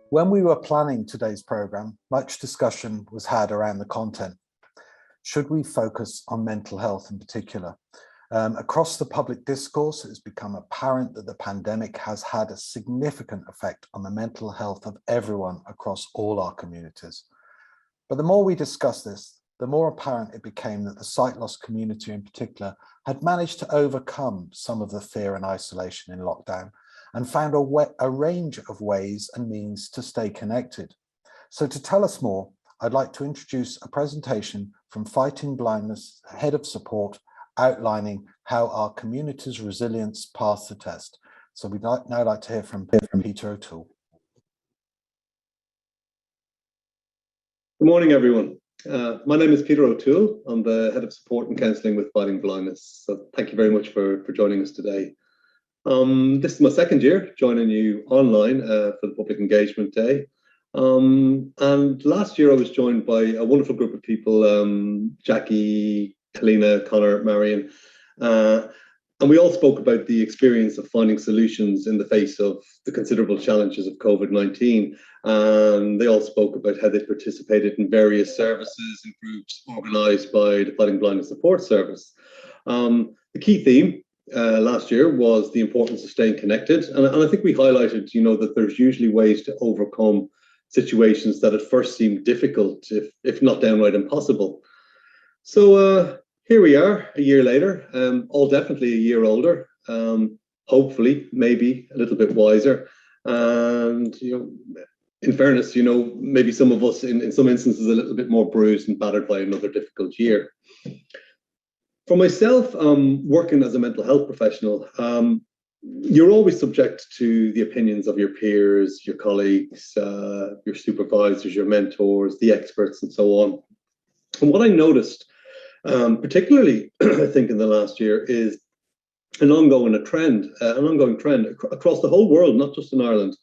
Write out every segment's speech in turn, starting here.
When we were planning today's program, much discussion was had around the content. Should we focus on mental health in particular? Across the public discourse, it has become apparent that the pandemic has had a significant effect on the mental health of everyone across all our communities. But the more we discuss this, the more apparent it became that the sight loss community in particular had managed to overcome some of the fear and isolation in lockdown and found a range of ways and means to stay connected. So to tell us more, I'd like to introduce a presentation from Fighting Blindness Head of Support, outlining how our community's resilience passed the test. So we'd now like to hear from Peter O'Toole. Good morning, everyone. My name is Peter O'Toole. I'm the Head of Support and Counselling with Fighting Blindness. So thank you very much for joining us today. This is my second year joining you online for the Public Engagement Day. And last year I was joined by a wonderful group of people, Jackie, Helena, Connor, Marion, and we all spoke about the experience of finding solutions in the face of the considerable challenges of COVID-19. And they all spoke about how they participated in various services and groups organised by the Fighting Blindness Support Service. The key theme last year was the importance of staying connected. And I think we highlighted, that there's usually ways to overcome situations that at first seem difficult, if not downright impossible. So here we are a year later, all definitely a year older, hopefully, maybe a little bit wiser. And, in fairness, maybe some of us in some instances a little bit more bruised and battered by another difficult year. For myself, working as a mental health professional, you're always subject to the opinions of your peers, your colleagues, your supervisors, your mentors, the experts, and so on. And what I noticed, particularly, I think, in the last year, is an ongoing trend across the whole world, not just in Ireland,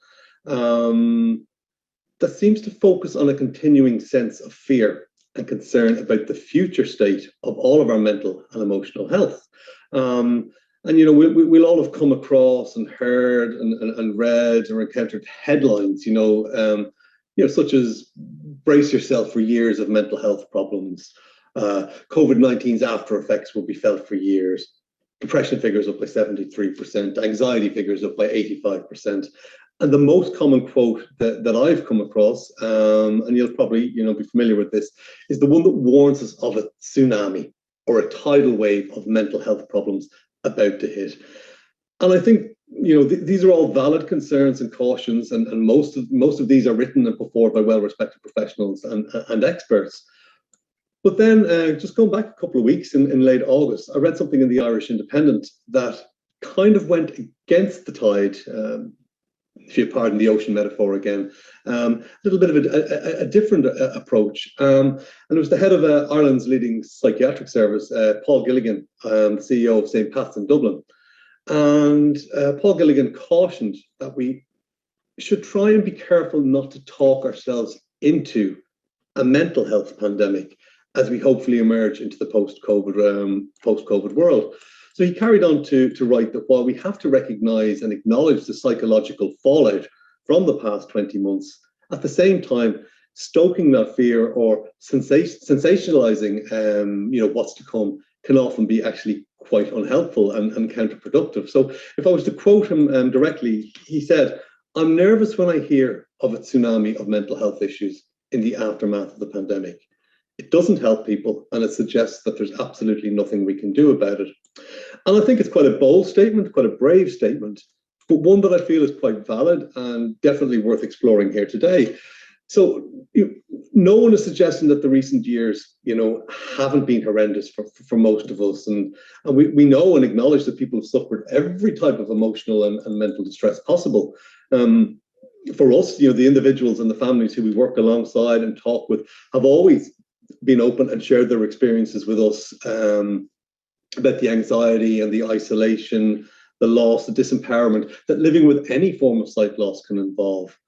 that seems to focus on a continuing sense of fear and concern about the future state of all of our mental and emotional health. And we'll all have come across and heard and read or encountered headlines, such as brace yourself for years of mental health problems. COVID-19's after effects will be felt for years. Depression figures up by 73%, anxiety figures up by 85%. And the most common quote that I've come across, and you'll probably be familiar with this, is the one that warns us of a tsunami or a tidal wave of mental health problems about to hit. And I think these are all valid concerns and cautions, and most of these are written and put forward by well-respected professionals and experts. But then, just going back a couple of weeks in late August, I read something in the Irish Independent that kind of went against the tide, if you pardon the ocean metaphor again, a little bit of a different approach. And it was the head of Ireland's leading psychiatric service, Paul Gilligan, CEO of St. Pat's in Dublin. And Paul Gilligan cautioned that we should try and be careful not to talk ourselves into a mental health pandemic as we hopefully emerge into the post-COVID world. So he carried on to write that while we have to recognise and acknowledge the psychological fallout from the past 20 months, at the same time, stoking that fear or sensationalising what's to come can often be actually quite unhelpful and counterproductive. So if I was to quote him directly, he said, "I'm nervous when I hear of a tsunami of mental health issues in the aftermath of the pandemic. It doesn't help people, and it suggests that there's absolutely nothing we can do about it." And I think it's quite a bold statement, quite a brave statement, but one that I feel is quite valid and definitely worth exploring here today. So no one is suggesting that the recent years, haven't been horrendous for most of us. And we know and acknowledge that people have suffered every type of emotional and mental distress possible. For us, the individuals and the families who we work alongside and talk with have always been open and shared their experiences with us about the anxiety and the isolation, the loss, the disempowerment that living with any form of sight loss can involve.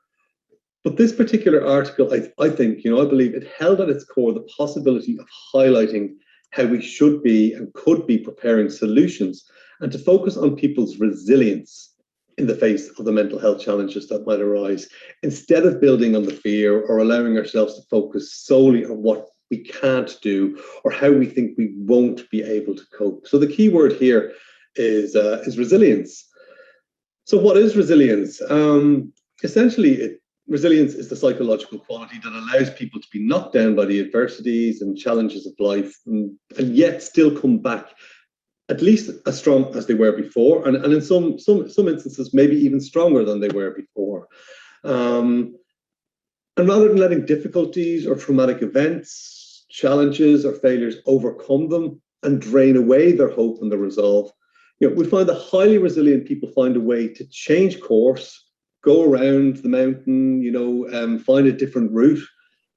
But this particular article, I believe it held at its core the possibility of highlighting how we should be and could be preparing solutions and to focus on people's resilience in the face of the mental health challenges that might arise, instead of building on the fear or allowing ourselves to focus solely on what we can't do or how we think we won't be able to cope. So the key word here is resilience. So what is resilience? Essentially, resilience is the psychological quality that allows people to be knocked down by the adversities and challenges of life and yet still come back at least as strong as they were before, and in some instances, maybe even stronger than they were before. And rather than letting difficulties or traumatic events, challenges or failures overcome them and drain away their hope and their resolve, we find that highly resilient people find a way to change course, go around the mountain, find a different route,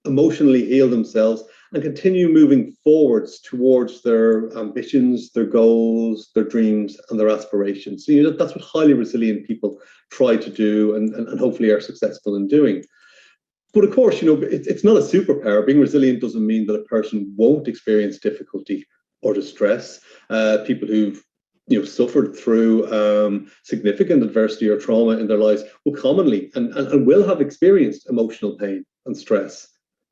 emotionally heal themselves, and continue moving forwards towards their ambitions, their goals, their dreams, and their aspirations. So that's what highly resilient people try to do and hopefully are successful in doing. But of course, it's not a superpower. Being resilient doesn't mean that a person won't experience difficulty or distress. People who've suffered through significant adversity or trauma in their lives will commonly and will have experienced emotional pain and stress.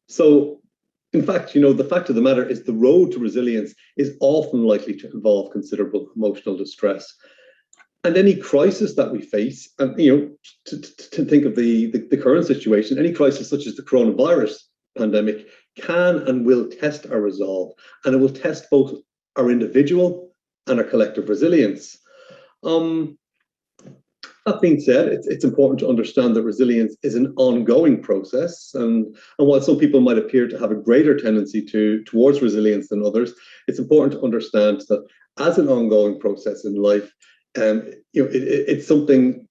So, in fact, the fact of the matter is the road to resilience is often likely to involve considerable emotional distress. And any crisis that we face, and to think of the current situation, any crisis such as the coronavirus pandemic can and will test our resolve, and it will test both our individual and our collective resilience. That being said, it's important to understand that resilience is an ongoing process, and while some people might appear to have a greater tendency towards resilience than others, it's important to understand that as an ongoing process in life, it's something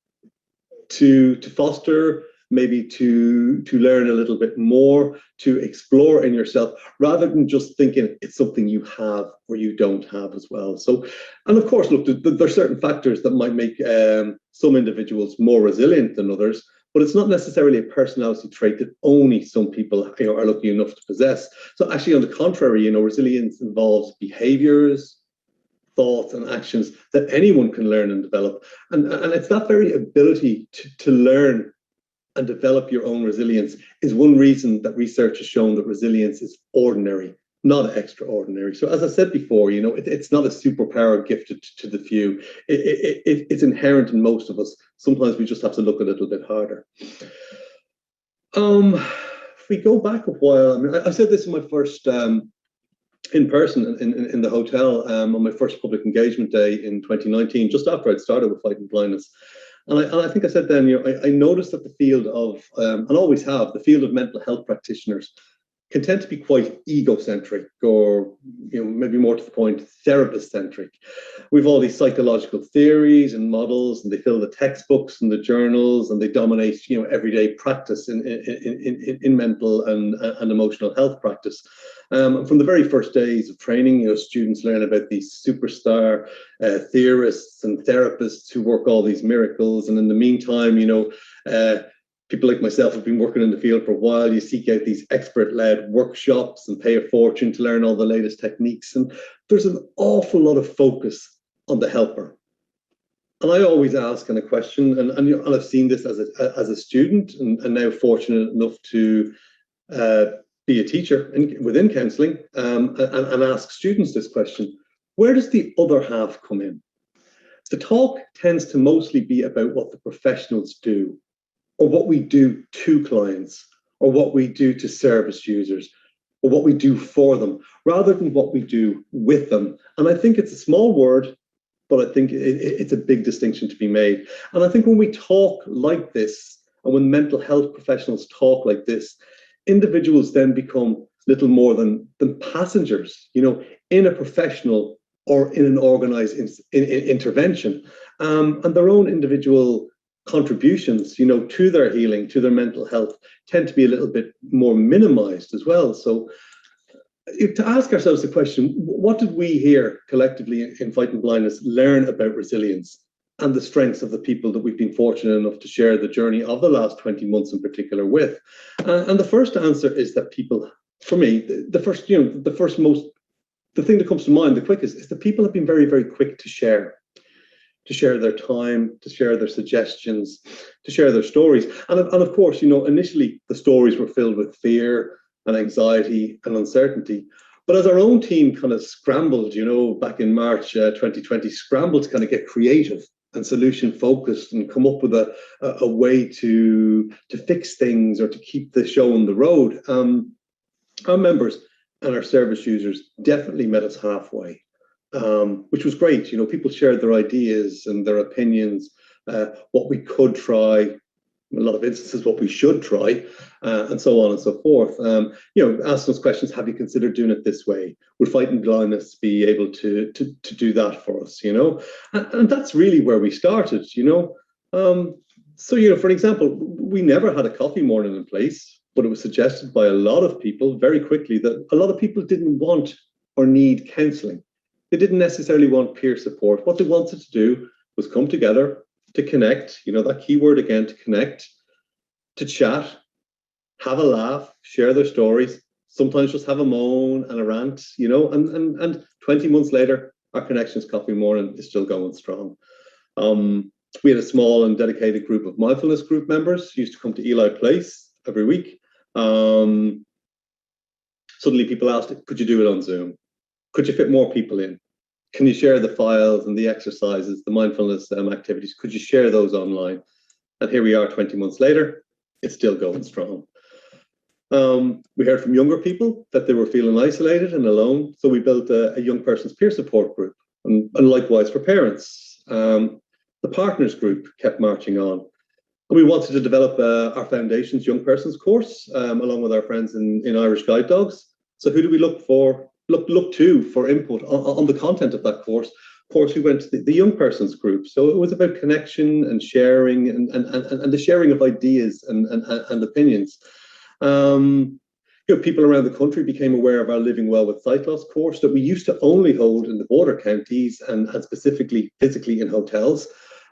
to foster, maybe to learn a little bit more, to explore in yourself, rather than just thinking it's something you have or you don't have as well. So, and of course, look, there are certain factors that might make some individuals more resilient than others, but it's not necessarily a personality trait that only some people are lucky enough to possess. So actually, on the contrary, resilience involves behaviors, thoughts and actions that anyone can learn and develop. And it's that very ability to learn and develop your own resilience is one reason that research has shown that resilience is ordinary, not extraordinary. So as I said before, it's not a superpower gifted to the few. It's inherent in most of us. Sometimes we just have to look a little bit harder. If we go back a while, I said this in my first in person in the hotel on my first public engagement day in 2019, just after I'd started with Fighting Blindness. And I think I said then, I noticed that the field of, and always have, the field of mental health practitioners can tend to be quite egocentric, or maybe more to the point, therapist-centric. We've all these psychological theories and models, and they fill the textbooks and the journals, and they dominate everyday practice in mental and emotional health practice. From the very first days of training, students learn about these superstar theorists and therapists who work all these miracles, and in the meantime, people like myself have been working in the field for a while. You seek out these expert-led workshops and pay a fortune to learn all the latest techniques. And there's an awful lot of focus on the helper. And I always ask a question, and I've seen this as a student, and now fortunate enough to be a teacher within counselling, and ask students this question: where does the other half come in? The talk tends to mostly be about what the professionals do, or what we do to clients, or what we do to service users, or what we do for them, rather than what we do with them. And I think it's a small word, but I think it's a big distinction to be made. And I think when we talk like this, and when mental health professionals talk like this, individuals then become little more than passengers, in a professional or in an organized intervention. And their own individual contributions, to their healing, to their mental health, tend to be a little bit more minimized as well. So to ask ourselves the question, what did we here collectively in Fighting Blindness learn about resilience and the strengths of the people that we've been fortunate enough to share the journey of the last 20 months in particular with? And the first answer is that people, for me, the thing that comes to mind the quickest is that people have been very, very quick to share. to share their time, to share their suggestions, to share their stories. And of course, initially the stories were filled with fear and anxiety and uncertainty. But as our own team kind of scrambled, back in March 2020, scrambled to kind of get creative and solution focused and come up with a way to fix things or to keep the show on the road, our members and our service users definitely met us halfway, which was great. People shared their ideas and their opinions, what we could try, a lot of instances what we should try, and so on and so forth. Asking us questions: have you considered doing it this way? Would Fighting Blindness be able to do that for us? And that's really where we started. So for example, we never had a coffee morning in place, but it was suggested by a lot of people very quickly that a lot of people didn't want or need counselling. They didn't necessarily want peer support. What they wanted to do was come together to connect, that key word again, to connect, to chat, have a laugh, share their stories, sometimes just have a moan and a rant, and 20 months later, our Connections Coffee Morning is still going strong. We had a small and dedicated group of mindfulness group members who used to come to Eli Place every week. Suddenly people asked, could you do it on Zoom? Could you fit more people in? Can you share the files and the exercises, the mindfulness activities? Could you share those online? And here we are 20 months later, it's still going strong. We heard from younger people that they were feeling isolated and alone. So we built a young person's peer support group, and likewise for parents. The partners group kept marching on. And we wanted to develop our foundation's young persons course, along with our friends in Irish Guide Dogs. So who do we look to for input on the content of that course? Of course, we went to the young persons group. So it was about connection and sharing and the sharing of ideas and opinions. People around the country became aware of our Living Well with Sight Loss course that we used to only hold in the border counties and specifically physically in hotels.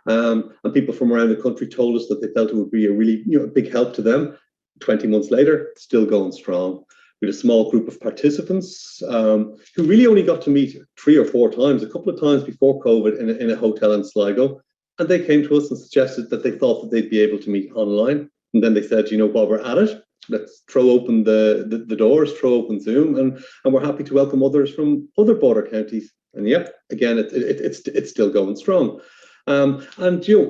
And people from around the country told us that they felt it would be a really big help to them. 20 months later, still going strong. We had a small group of participants who really only got to meet 3 or 4 times, a couple of times before COVID in a hotel in Sligo. And they came to us and suggested that they thought that they'd be able to meet online. And then they said, while we're at it, let's throw open the doors, throw open Zoom, and we're happy to welcome others from other border counties. And yeah, again, it's still going strong. And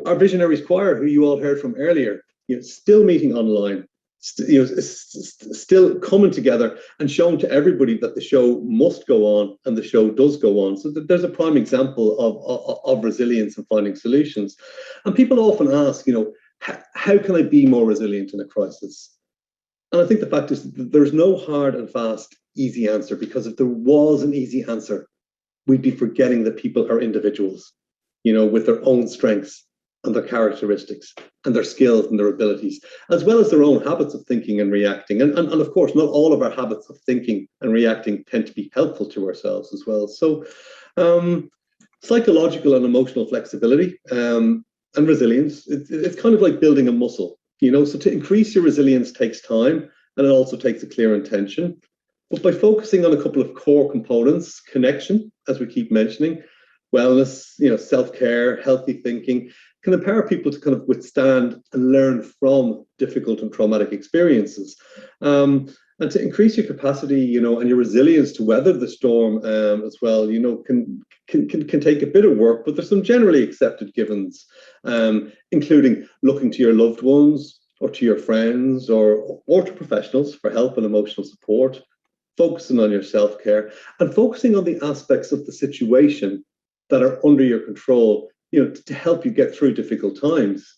our Visionaries Choir, who you all heard from earlier, still meeting online. Still coming together and showing to everybody that the show must go on, and the show does go on. So there's a prime example of resilience and finding solutions. And people often ask, how can I be more resilient in a crisis? And I think the fact is that there's no hard and fast, easy answer, because if there was an easy answer, we'd be forgetting that people are individuals, with their own strengths and their characteristics and their skills and their abilities, as well as their own habits of thinking and reacting. And of course, not all of our habits of thinking and reacting tend to be helpful to ourselves as well. So psychological and emotional flexibility and resilience, it's kind of like building a muscle, so to increase your resilience takes time, and it also takes a clear intention. But by focusing on a couple of core components, connection, as we keep mentioning, wellness, self-care, healthy thinking, can empower people to kind of withstand and learn from difficult and traumatic experiences. And to increase your capacity, and your resilience to weather the storm as well, can take a bit of work, but there's some generally accepted givens, including looking to your loved ones or to your friends or to professionals for help and emotional support, focusing on your self-care, and focusing on the aspects of the situation that are under your control, to help you get through difficult times.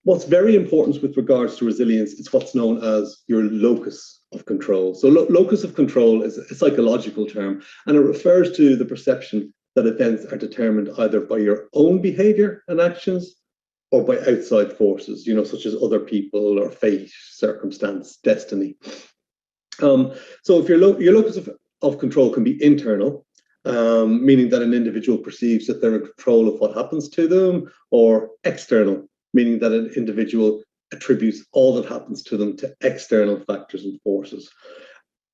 What's very important with regards to resilience is what's known as your locus of control. So locus of control is a psychological term, and it refers to the perception that events are determined either by your own behavior and actions or by outside forces, such as other people or fate, circumstance, destiny. So if your locus of control can be internal, meaning that an individual perceives that they're in control of what happens to them, or external, meaning that an individual attributes all that happens to them to external factors and forces.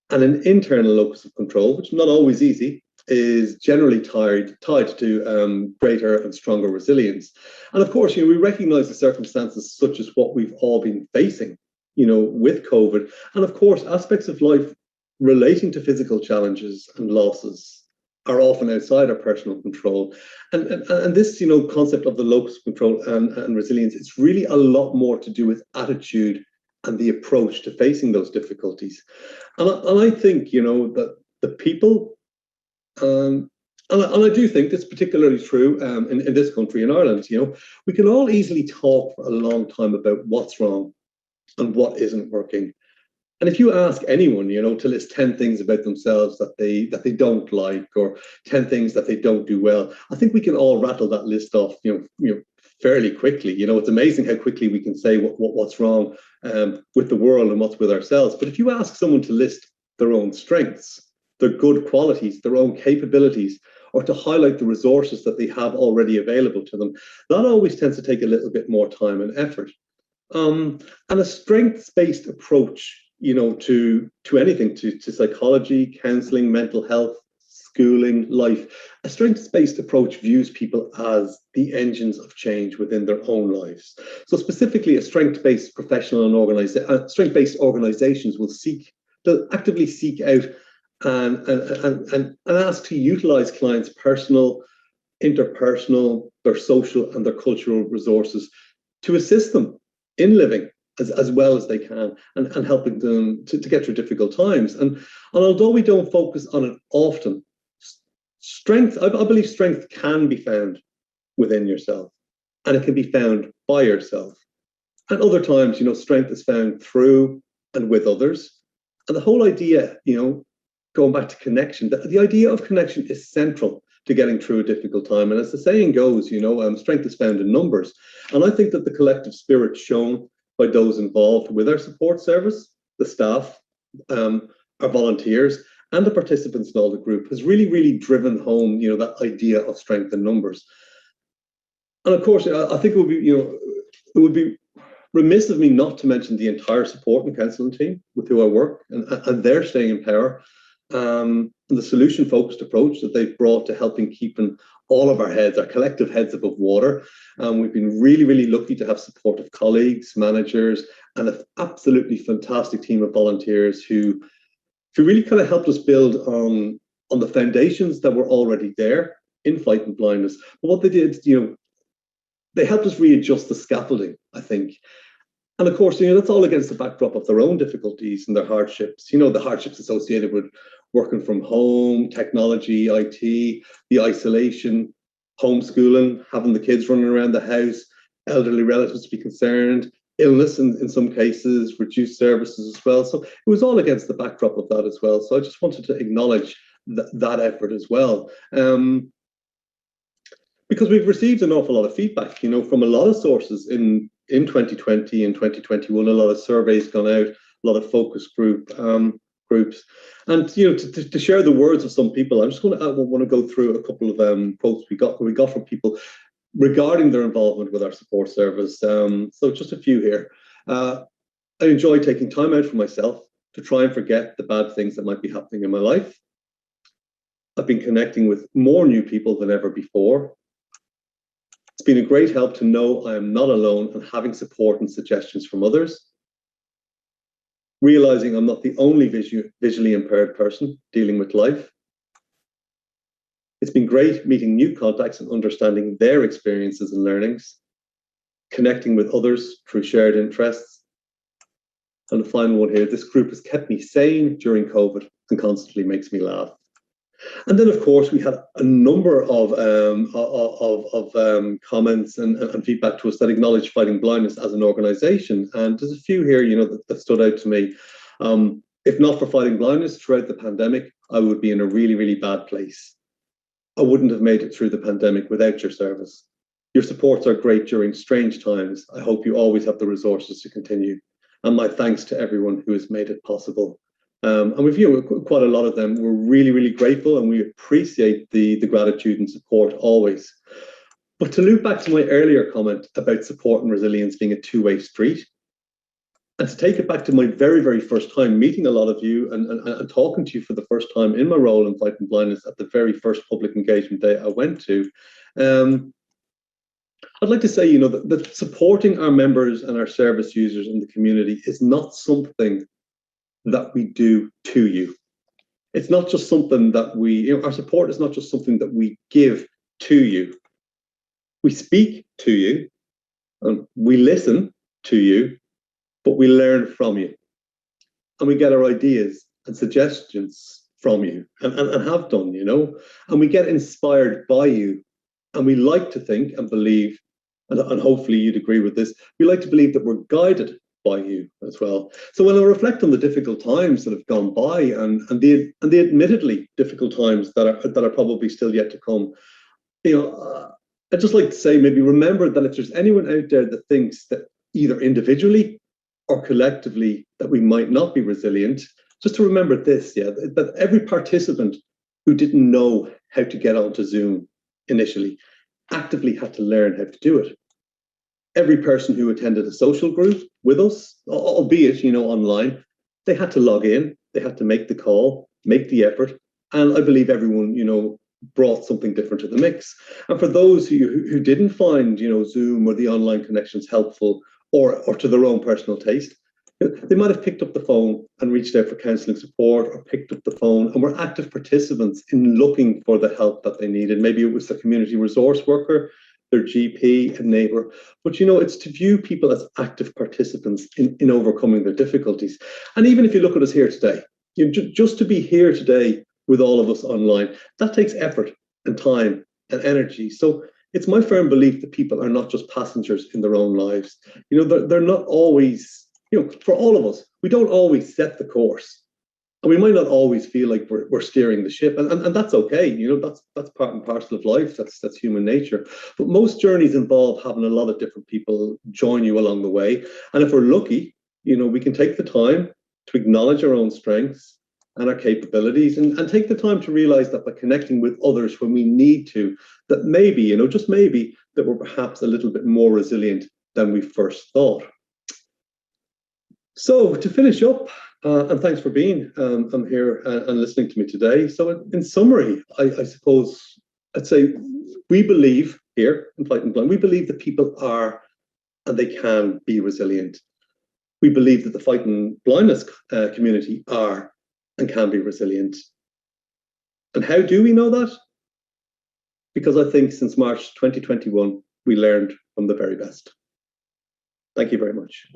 And an internal locus of control, which is not always easy, is generally tied to greater and stronger resilience. And of course, we recognize the circumstances such as what we've all been facing, with COVID. And of course, aspects of life relating to physical challenges and losses are often outside our personal control. And this, concept of the locus of control and resilience, it's really a lot more to do with attitude and the approach to facing those difficulties. And I think, that the people, and I do think that's particularly true in this country, in Ireland, we can all easily talk for a long time about what's wrong and what isn't working. And if you ask anyone, to list 10 things about themselves that they don't like, or 10 things that they don't do well, I think we can all rattle that list off, fairly quickly. It's amazing how quickly we can say what's wrong with the world and what's with ourselves. But if you ask someone to list their own strengths, their good qualities, their own capabilities, or to highlight the resources that they have already available to them, that always tends to take a little bit more time and effort. And a strengths-based approach, to anything, to psychology, counseling, mental health, schooling, life, a strengths-based approach views people as the engines of change within their own lives. So specifically, a strength-based professional and strength-based organizations they'll actively seek out and ask to utilize clients' personal, interpersonal, their social and their cultural resources to assist them in living as well as they can and helping them to get through difficult times. And although we don't focus on it often, I believe strength can be found within yourself, and it can be found by yourself. And other times, strength is found through and with others. And the whole idea, going back to connection, the idea of connection is central to getting through a difficult time. And as the saying goes, strength is found in numbers. And I think that the collective spirit shown by those involved with our support service, the staff, our volunteers, and the participants in all the group has really, really driven home, that idea of strength in numbers. And of course, I think it would be remiss of me not to mention the entire support and counselling team with who I work and their staying in power. And the solution-focused approach that they've brought to helping keeping all of our collective heads above water. We've been really, really lucky to have supportive colleagues, managers, and an absolutely fantastic team of volunteers who really kind of helped us build on the foundations that were already there in Fighting Blindness. But what they did, they helped us readjust the scaffolding, I think. And of course, that's all against the backdrop of their own difficulties and their hardships, the hardships associated with working from home, technology, IT, the isolation, homeschooling, having the kids running around the house, elderly relatives to be concerned, illness in some cases, reduced services as well. So it was all against the backdrop of that as well. So I just wanted to acknowledge that effort as well. Because we've received an awful lot of feedback, from a lot of sources in 2020 and 2021, a lot of surveys gone out, a lot of focus groups. And, to share the words of some people, I'm just want to go through a couple of quotes we got from people regarding their involvement with our support service. So just a few here. I enjoy taking time out for myself to try and forget the bad things that might be happening in my life. I've been connecting with more new people than ever before. It's been a great help to know I am not alone and having support and suggestions from others. Realizing I'm not the only visually impaired person dealing with life. It's been great meeting new contacts and understanding their experiences and learnings. Connecting with others through shared interests. And the final one here, this group has kept me sane during COVID and constantly makes me laugh. And then, of course, we had a number of comments and feedback to us that acknowledge Fighting Blindness as an organisation. And there's a few here, that stood out to me. If not for Fighting Blindness throughout the pandemic, I would be in a really, really bad place. I wouldn't have made it through the pandemic without your service. Your supports are great during strange times. I hope you always have the resources to continue. And my thanks to everyone who has made it possible. And we've quite a lot of them. We're really, really grateful, and we appreciate the gratitude and support always. But to loop back to my earlier comment about support and resilience being a two-way street, And to take it back to my very, very first time meeting a lot of you and talking to you for the first time in my role in Fighting Blindness at the very first public engagement day I went to, I'd like to say, you know, that supporting our members and our service users in the community is not something that we do to you. It's not just something that we, you know, our support is not just something that we give to you. We speak to you and we listen to you, but we learn from you. And we get our ideas and suggestions from you and have done, you know, and we get inspired by you. And we like to think and believe, and hopefully you'd agree with this, we like to believe that we're guided by you as well. So when I reflect on the difficult times that have gone by and the admittedly difficult times that are probably still yet to come, you know, I'd just like to say, maybe remember that if there's anyone out there that thinks that either individually or collectively that we might not be resilient, just to remember this, yeah, that every participant who didn't know how to get onto Zoom initially actively had to learn how to do it. Every person who attended a social group with us, albeit, you know, online, they had to log in, they had to make the call, make the effort, and I believe everyone, you know, brought something different to the mix. And for those who didn't find, you know, Zoom or the online connections helpful or to their own personal taste, they might have picked up the phone and reached out for counselling support, or picked up the phone and were active participants in looking for the help that they needed. Maybe it was the community resource worker, their GP, a neighbour. But, you know, it's to view people as active participants in overcoming their difficulties. And even if you look at us here today, you know, just to be here today with all of us online, that takes effort and time and energy. So it's my firm belief that people are not just passengers in their own lives. You know, they're not always, you know, for all of us, we don't always set the course. And we might not always feel like we're steering the ship. And that's okay. You know, that's part and parcel of life. That's human nature. But most journeys involve having a lot of different people join you along the way. And if we're lucky, you know, we can take the time to acknowledge our own strengths and our capabilities, and take the time to realize that by connecting with others when we need to, that maybe, you know, just maybe, that we're perhaps a little bit more resilient than we first thought. So to finish up, and thanks for being here and listening to me today. So in summary, I suppose I'd say we believe here in Fighting Blind, we believe that people are and they can be resilient. We believe that the Fighting Blindness community are and can be resilient. And how do we know that? Because I think since March 2021, we learned from the very best. Thank you very much.